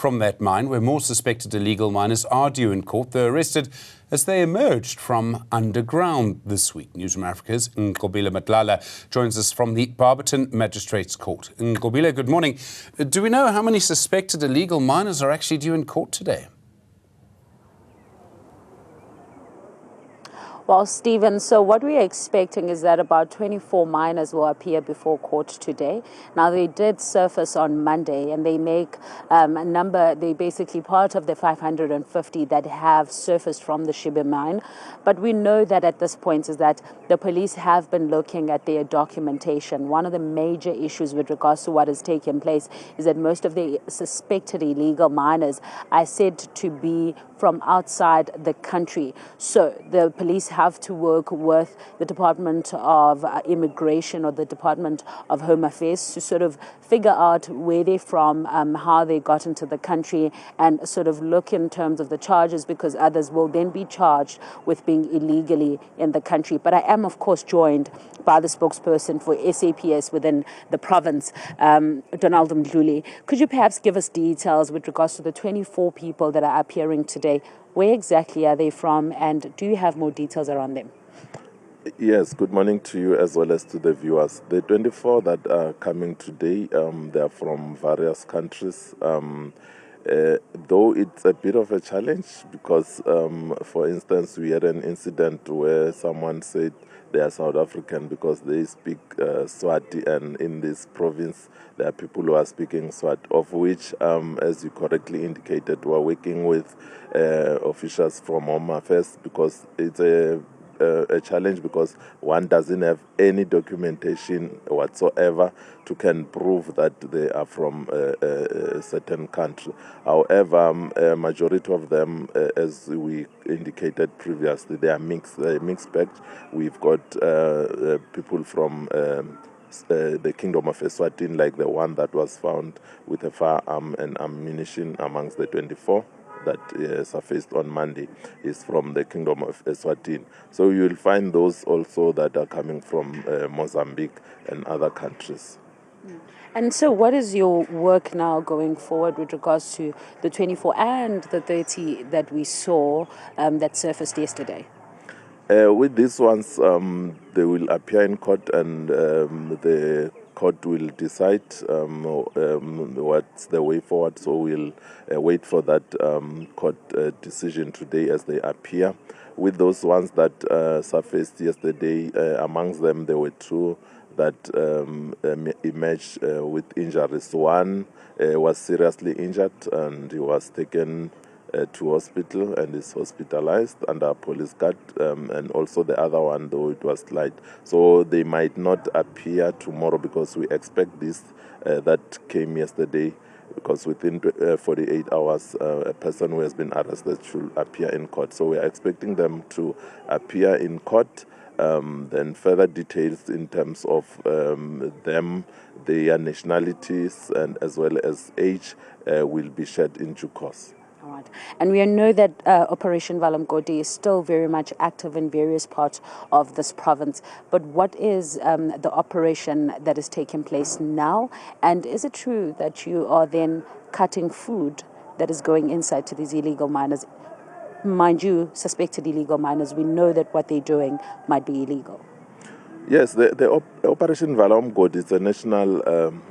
from that mine, where more suspected illegal miners are due in court. They're arrested as they emerged from underground this week. Newzroom Afrika's Nqobile Madlala joins us from the Barberton Magistrates Court. Nqobile, good morning. Do we know how many suspected illegal miners are actually due in court today? Well, Stephen, so what we are expecting is that about 24 miners will appear before court today. Now, they did surface on Monday, and they make they're basically part of the 550 that have surfaced from the Sheba mine. But we know that at this point is that the police have been looking at their documentation. One of the major issues with regards to what has taken place is that most of the suspected illegal miners are said to be from outside the country. So the police have to work with the Department of Immigration or the Department of Home Affairs to sort of figure out where they're from, how they got into the country, and sort of look in terms of the charges, because others will then be charged with being illegally in the country. But I am, of course, joined by the spokesperson for SAPS within the province, Donald Mdhluli. Could you perhaps give us details with regards to the 24 people that are appearing today? Where exactly are they from, and do you have more details around them? Yes, good morning to you as well as to the viewers. The 24 that are coming today, they are from various countries. Though it's a bit of a challenge because, for instance, we had an incident where someone said they are South African because they speak Swati, and in this province there are people who are speaking Swati, of which, as you correctly indicated, we're working with officials from Home Affairs because it's a challenge, because one doesn't have any documentation whatsoever to can prove that they are from a certain country. However, a majority of them, as we indicated previously, they are mixed bag. We've got people from the Kingdom of Eswatini, like the one that was found with a firearm and ammunition amongst the 24 that surfaced on Monday, is from the Kingdom of Eswatini. So you'll find those also that are coming from Mozambique and other countries. And so what is your work now going forward with regards to the 24 and the 30 that we saw that surfaced yesterday? With these ones, they will appear in court, and the court will decide what's the way forward. So we'll wait for that court decision today as they appear. With those ones that surfaced yesterday, amongst them there were two that emerged with injuries. One was seriously injured, and he was taken to hospital and is hospitalized under police guard, and also the other one, though it was light. So they might not appear tomorrow because we expect this that came yesterday, because within 48 hours a person who has been arrested should appear in court. So we are expecting them to appear in court. Then further details in terms of them, their nationalities, and as well as age will be shared in due course. All right. And we know that Operation Valamgodi is still very much active in various parts of this province. But what is the operation that is taking place now? And is it true that you are then cutting food that is going inside to these illegal miners? Mind you, suspected illegal miners, we know that what they're doing might be illegal. Yes, the Operation Valamgodi is a national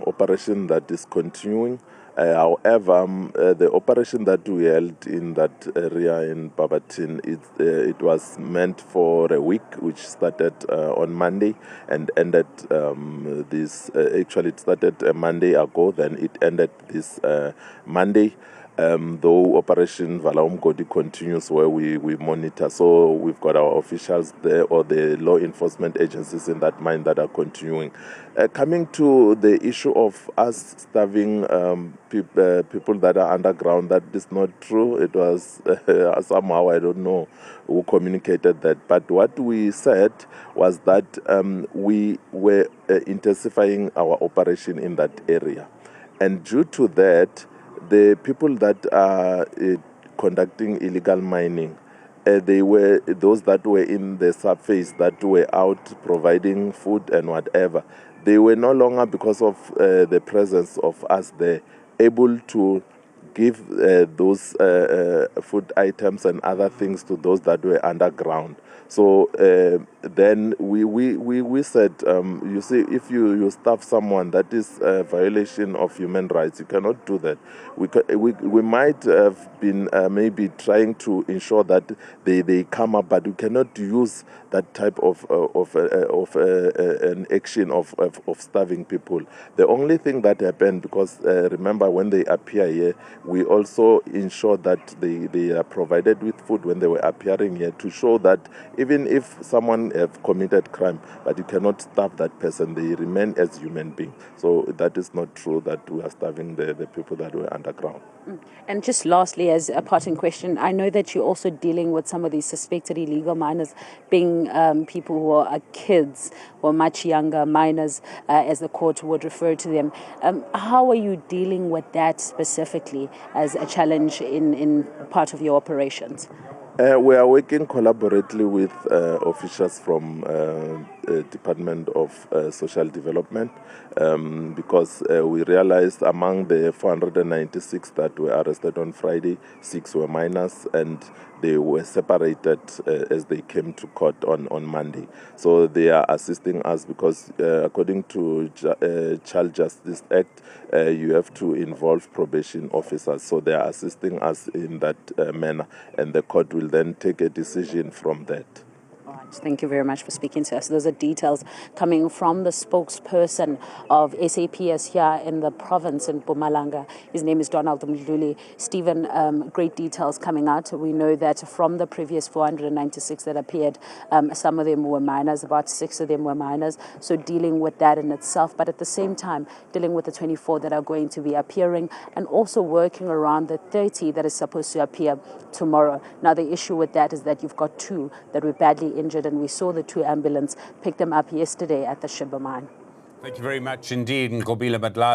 operation that is continuing. However, the operation that we held in that area in Barberton, it was meant for a week, which started on Monday and ended actually it started a Monday ago, then it ended this Monday. Though Operation Valamgodi continues, where we monitor. So we've got our officials there, or the law enforcement agencies in that mine, that are continuing. Coming to the issue of us starving people that are underground, that is not true. It was somehow, I don't know who communicated that. But what we said was that we were intensifying our operation in that area. And due to that, the people that are conducting illegal mining, they were those that were in the surface, that were out providing food and whatever. They were no longer, because of the presence of us there, able to give those food items and other things to those that were underground. So then we said, you see, if you starve someone, that is a violation of human rights. You cannot do that. We might have been maybe trying to ensure that they come up, but we cannot use that type of an action of starving people. The only thing that happened, because remember when they appear here, we also ensure that they are provided with food when they were appearing here, to show that even if someone have committed crime, but you cannot starve that person, they remain as human beings. So that is not true that we are starving the people that were underground. And just lastly, as a parting question, I know that you're also dealing with some of these suspected illegal miners being people who are kids or much younger minors, as the court would refer to them. How are you dealing with that specifically as a challenge in part of your operations? We are working collaboratively with officials from Department of Social Development, because we realized among the 496 that were arrested on Friday, 6 were minors, and they were separated as they came to court on Monday. So they are assisting us because according to Child Justice Act, you have to involve probation officers. So they are assisting us in that manner, and the court will then take a decision from that. All right. Thank you very much for speaking to us. Those are details coming from the spokesperson of SAPS here in the province in Mpumalanga. His name is Donald Mdhluli. Stephen, great details coming out. We know that from the previous 496 that appeared, some of them were minors, about 6 of them were minors. So dealing with that in itself, but at the same time, dealing with the 24 that are going to be appearing, and also working around the 30 that is supposed to appear tomorrow. Now, the issue with that is that you've got 2 that were badly injured, and we saw the 2 ambulance pick them up yesterday at the Sheba mine. Thank you very much indeed, Nqobile Madlala.